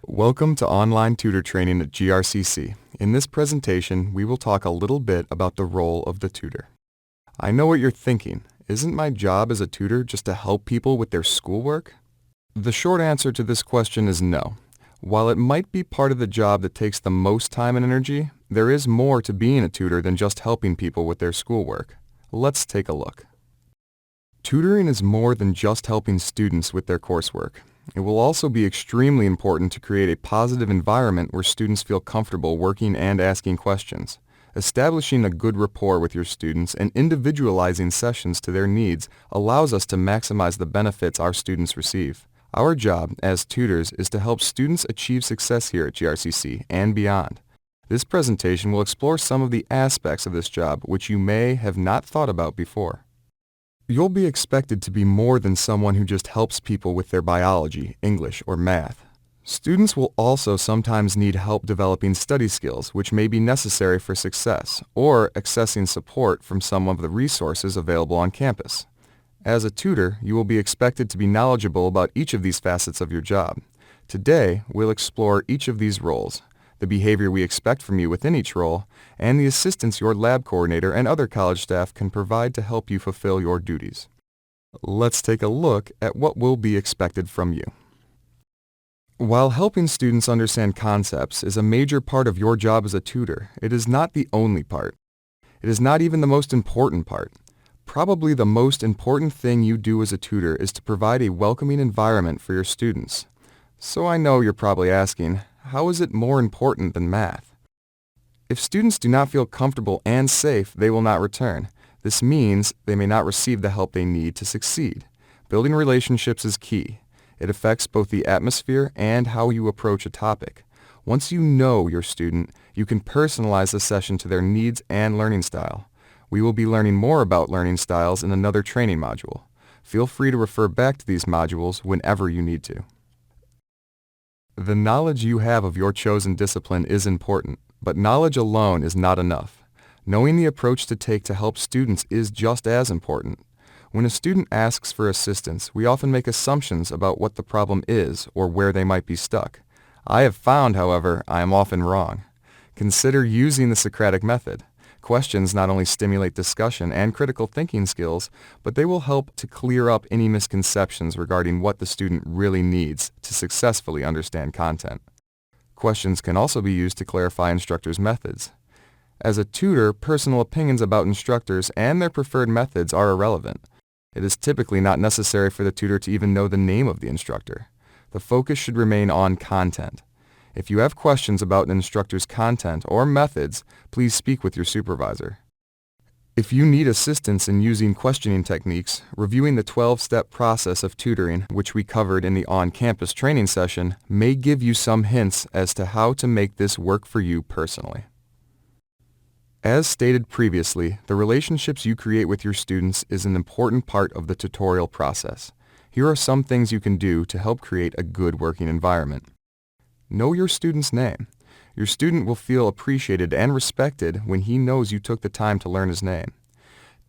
Welcome to online tutor training at GRCC. In this presentation, we will talk a little bit about the role of the tutor. I know what you're thinking. Isn't my job as a tutor just to help people with their schoolwork? The short answer to this question is no. While it might be part of the job that takes the most time and energy, there is more to being a tutor than just helping people with their schoolwork. Let's take a look. Tutoring is more than just helping students with their coursework. It will also be extremely important to create a positive environment where students feel comfortable working and asking questions. Establishing a good rapport with your students and individualizing sessions to their needs allows us to maximize the benefits our students receive. Our job as tutors is to help students achieve success here at GRCC and beyond. This presentation will explore some of the aspects of this job which you may have not thought about before. You'll be expected to be more than someone who just helps people with their biology, English, or math. Students will also sometimes need help developing study skills which may be necessary for success, or accessing support from some of the resources available on campus. As a tutor, you will be expected to be knowledgeable about each of these facets of your job. Today, we'll explore each of these roles, the behavior we expect from you within each role, and the assistance your lab coordinator and other college staff can provide to help you fulfill your duties. Let's take a look at what will be expected from you. While helping students understand concepts is a major part of your job as a tutor, it is not the only part. It is not even the most important part. Probably the most important thing you do as a tutor is to provide a welcoming environment for your students. So I know you're probably asking, how is it more important than math? If students do not feel comfortable and safe, they will not return. This means they may not receive the help they need to succeed. Building relationships is key. It affects both the atmosphere and how you approach a topic. Once you know your student, you can personalize the session to their needs and learning style. We will be learning more about learning styles in another training module. Feel free to refer back to these modules whenever you need to. The knowledge you have of your chosen discipline is important, but knowledge alone is not enough. Knowing the approach to take to help students is just as important. When a student asks for assistance, we often make assumptions about what the problem is or where they might be stuck. I have found, however, I am often wrong. Consider using the Socratic Method. Questions not only stimulate discussion and critical thinking skills, but they will help to clear up any misconceptions regarding what the student really needs to successfully understand content. Questions can also be used to clarify instructors' methods. As a tutor, personal opinions about instructors and their preferred methods are irrelevant. It is typically not necessary for the tutor to even know the name of the instructor. The focus should remain on content. If you have questions about an instructor's content or methods, please speak with your supervisor. If you need assistance in using questioning techniques, reviewing the 12-step process of tutoring, which we covered in the on-campus training session, may give you some hints as to how to make this work for you personally. As stated previously, the relationships you create with your students is an important part of the tutorial process. Here are some things you can do to help create a good working environment. Know your student's name. Your student will feel appreciated and respected when he knows you took the time to learn his name.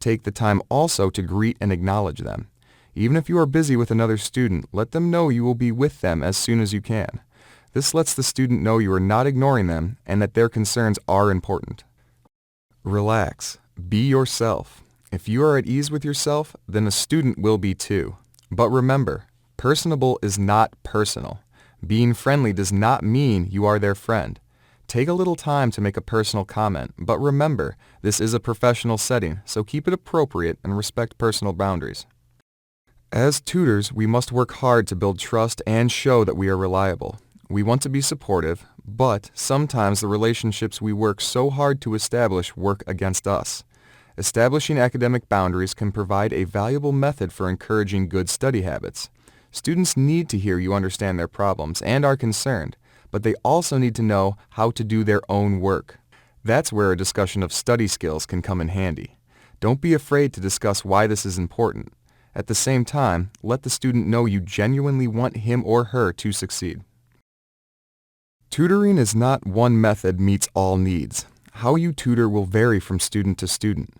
Take the time also to greet and acknowledge them. Even if you are busy with another student, let them know you will be with them as soon as you can. This lets the student know you are not ignoring them and that their concerns are important. Relax. Be yourself. If you are at ease with yourself, then a student will be too. But remember, personable is not personal. Being friendly does not mean you are their friend. Take a little time to make a personal comment, but remember, this is a professional setting, so keep it appropriate and respect personal boundaries. As tutors, we must work hard to build trust and show that we are reliable. We want to be supportive, but sometimes the relationships we work so hard to establish work against us. Establishing academic boundaries can provide a valuable method for encouraging good study habits. Students need to hear you understand their problems and are concerned, but they also need to know how to do their own work. That's where a discussion of study skills can come in handy. Don't be afraid to discuss why this is important. At the same time, let the student know you genuinely want him or her to succeed. Tutoring is not one method meets all needs. How you tutor will vary from student to student.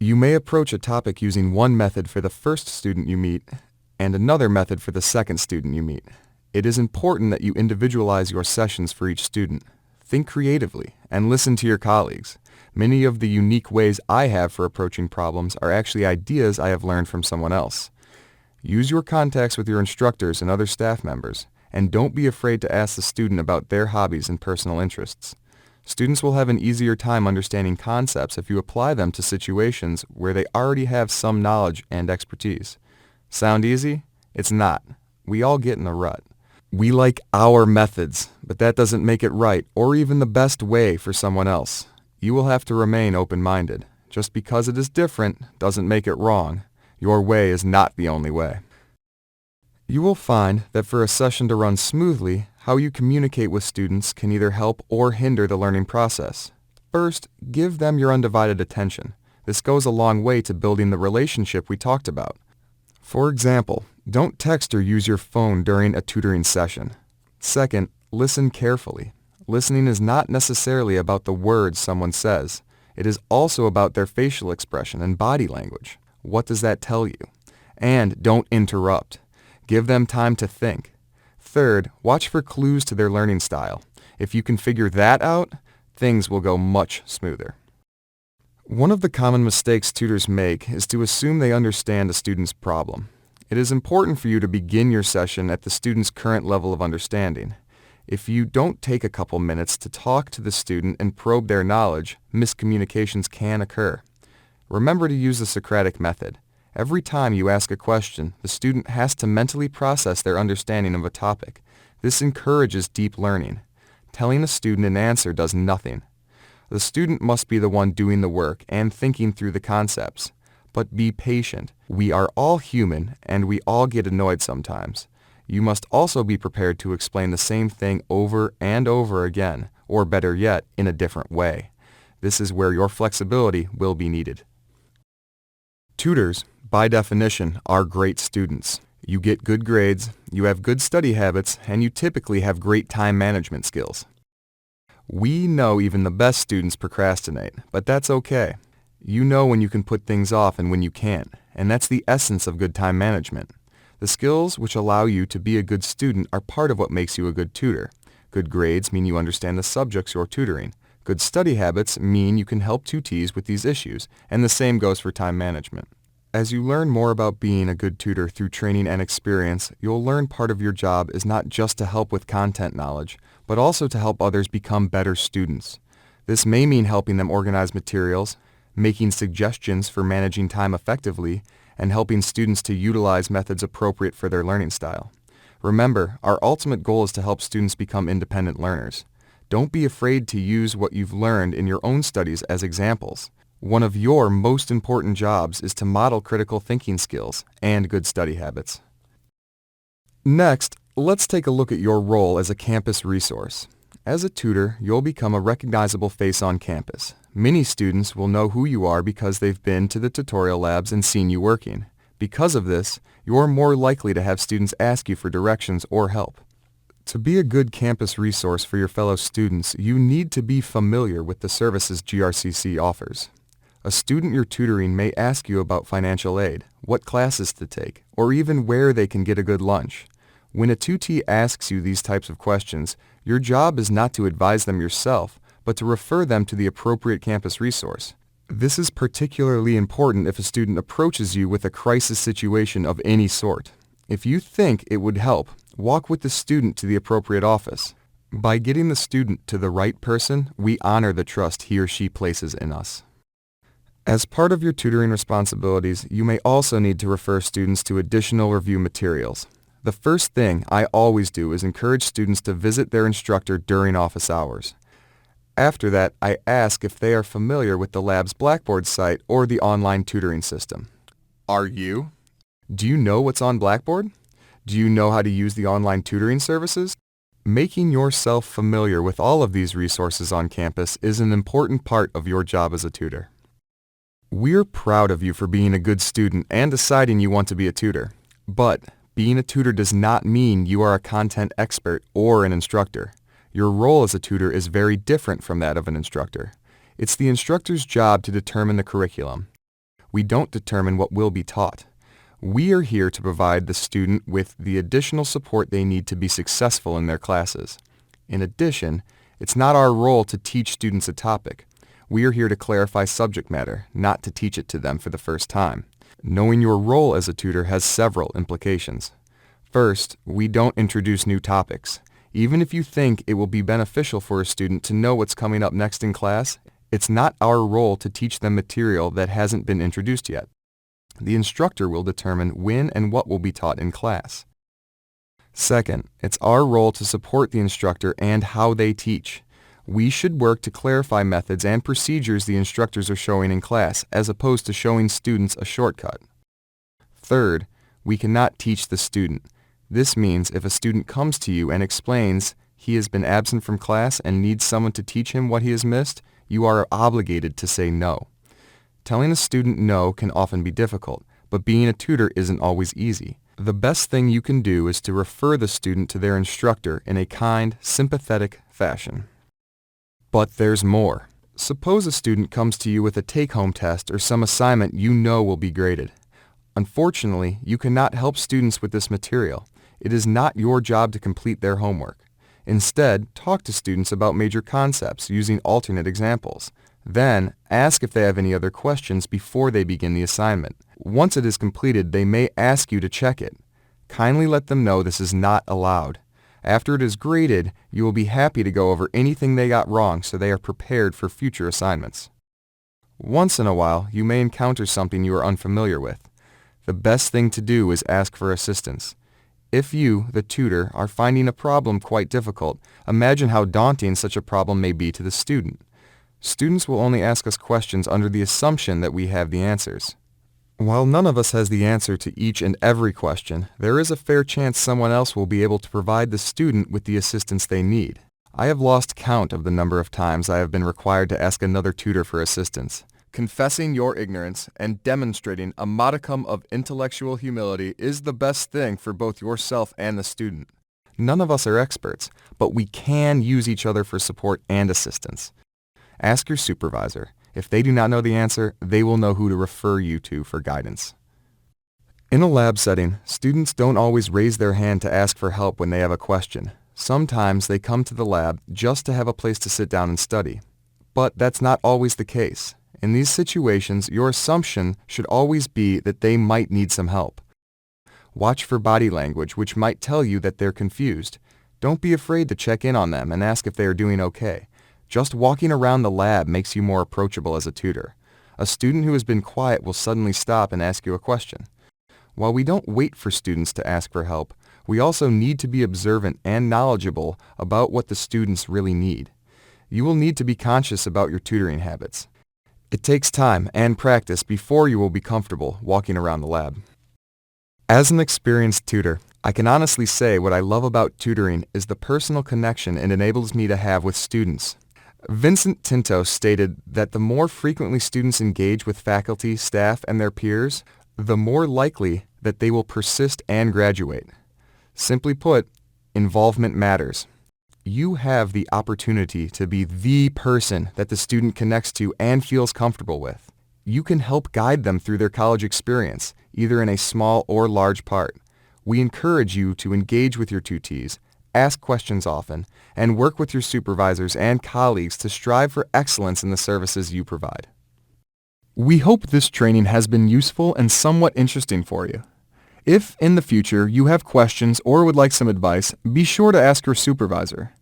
You may approach a topic using one method for the first student you meet and another method for the second student you meet. It is important that you individualize your sessions for each student. Think creatively and listen to your colleagues. Many of the unique ways I have for approaching problems are actually ideas I have learned from someone else. Use your contacts with your instructors and other staff members, and don't be afraid to ask the student about their hobbies and personal interests. Students will have an easier time understanding concepts if you apply them to situations where they already have some knowledge and expertise. Sound easy? It's not. We all get in a rut. We like our methods, but that doesn't make it right or even the best way for someone else. You will have to remain open-minded. Just because it is different doesn't make it wrong. Your way is not the only way. You will find that for a session to run smoothly, how you communicate with students can either help or hinder the learning process. First, give them your undivided attention. This goes a long way to building the relationship we talked about. For example, don't text or use your phone during a tutoring session. Second, listen carefully. Listening is not necessarily about the words someone says. It is also about their facial expression and body language. What does that tell you? And don't interrupt. Give them time to think. Third, watch for clues to their learning style. If you can figure that out, things will go much smoother. One of the common mistakes tutors make is to assume they understand a student's problem. It is important for you to begin your session at the student's current level of understanding. If you don't take a couple minutes to talk to the student and probe their knowledge, miscommunications can occur. Remember to use the Socratic Method. Every time you ask a question, the student has to mentally process their understanding of a topic. This encourages deep learning. Telling a student an answer does nothing. The student must be the one doing the work and thinking through the concepts. But be patient. We are all human, and we all get annoyed sometimes. You must also be prepared to explain the same thing over and over again, or better yet, in a different way. This is where your flexibility will be needed. Tutors, by definition, are great students. You get good grades, you have good study habits, and you typically have great time management skills. We know even the best students procrastinate, but that's okay. You know when you can put things off and when you can't, and that's the essence of good time management. The skills which allow you to be a good student are part of what makes you a good tutor. Good grades mean you understand the subjects you're tutoring. Good study habits mean you can help tutees with these issues, and the same goes for time management. As you learn more about being a good tutor through training and experience, you'll learn part of your job is not just to help with content knowledge, but also to help others become better students. This may mean helping them organize materials, making suggestions for managing time effectively, and helping students to utilize methods appropriate for their learning style. Remember, our ultimate goal is to help students become independent learners. Don't be afraid to use what you've learned in your own studies as examples. One of your most important jobs is to model critical thinking skills and good study habits. Next, let's take a look at your role as a campus resource. As a tutor, you'll become a recognizable face on campus. Many students will know who you are because they've been to the tutorial labs and seen you working. Because of this, you're more likely to have students ask you for directions or help. To be a good campus resource for your fellow students, you need to be familiar with the services GRCC offers. A student you're tutoring may ask you about financial aid, what classes to take, or even where they can get a good lunch. When a tutee asks you these types of questions, your job is not to advise them yourself, but to refer them to the appropriate campus resource. This is particularly important if a student approaches you with a crisis situation of any sort. If you think it would help, walk with the student to the appropriate office. By getting the student to the right person, we honor the trust he or she places in us. As part of your tutoring responsibilities, you may also need to refer students to additional review materials. The first thing I always do is encourage students to visit their instructor during office hours. After that, I ask if they are familiar with the lab's Blackboard site or the online tutoring system. Are you? Do you know what's on Blackboard? Do you know how to use the online tutoring services? Making yourself familiar with all of these resources on campus is an important part of your job as a tutor. We're proud of you for being a good student and deciding you want to be a tutor. But being a tutor does not mean you are a content expert or an instructor. Your role as a tutor is very different from that of an instructor. It's the instructor's job to determine the curriculum. We don't determine what will be taught. We are here to provide the student with the additional support they need to be successful in their classes. In addition, it's not our role to teach students a topic. We are here to clarify subject matter, not to teach it to them for the first time. Knowing your role as a tutor has several implications. First, we don't introduce new topics. Even if you think it will be beneficial for a student to know what's coming up next in class, it's not our role to teach them material that hasn't been introduced yet. The instructor will determine when and what will be taught in class. Second, it's our role to support the instructor and how they teach. We should work to clarify methods and procedures the instructors are showing in class, as opposed to showing students a shortcut. Third, we cannot teach the student. This means if a student comes to you and explains he has been absent from class and needs someone to teach him what he has missed, you are obligated to say no. Telling a student no can often be difficult, but being a tutor isn't always easy. The best thing you can do is to refer the student to their instructor in a kind, sympathetic fashion. But there's more. Suppose a student comes to you with a take-home test or some assignment you know will be graded. Unfortunately, you cannot help students with this material. It is not your job to complete their homework. Instead, talk to students about major concepts using alternate examples. Then, ask if they have any other questions before they begin the assignment. Once it is completed, they may ask you to check it. Kindly let them know this is not allowed. After it is graded, you will be happy to go over anything they got wrong so they are prepared for future assignments. Once in a while, you may encounter something you are unfamiliar with. The best thing to do is ask for assistance. If you, the tutor, are finding a problem quite difficult, imagine how daunting such a problem may be to the student. Students will only ask us questions under the assumption that we have the answers. While none of us has the answer to each and every question, there is a fair chance someone else will be able to provide the student with the assistance they need. I have lost count of the number of times I have been required to ask another tutor for assistance. Confessing your ignorance and demonstrating a modicum of intellectual humility is the best thing for both yourself and the student. None of us are experts, but we can use each other for support and assistance. Ask your supervisor. If they do not know the answer, they will know who to refer you to for guidance. In a lab setting, students don't always raise their hand to ask for help when they have a question. Sometimes they come to the lab just to have a place to sit down and study. But that's not always the case. In these situations, your assumption should always be that they might need some help. Watch for body language, which might tell you that they're confused. Don't be afraid to check in on them and ask if they are doing okay. Just walking around the lab makes you more approachable as a tutor. A student who has been quiet will suddenly stop and ask you a question. While we don't wait for students to ask for help, we also need to be observant and knowledgeable about what the students really need. You will need to be conscious about your tutoring habits. It takes time and practice before you will be comfortable walking around the lab. As an experienced tutor, I can honestly say what I love about tutoring is the personal connection it enables me to have with students. Vincent Tinto stated that the more frequently students engage with faculty, staff, and their peers, the more likely that they will persist and graduate. Simply put, involvement matters. You have the opportunity to be the person that the student connects to and feels comfortable with. You can help guide them through their college experience, either in a small or large part. We encourage you to engage with your tutees, ask questions often, and work with your supervisors and colleagues to strive for excellence in the services you provide. We hope this training has been useful and somewhat interesting for you. If, in the future, you have questions or would like some advice, be sure to ask your supervisor.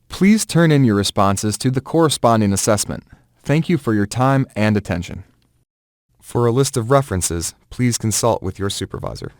Please turn in your responses to the corresponding assessment. Thank you for your time and attention. For a list of references, please consult with your supervisor.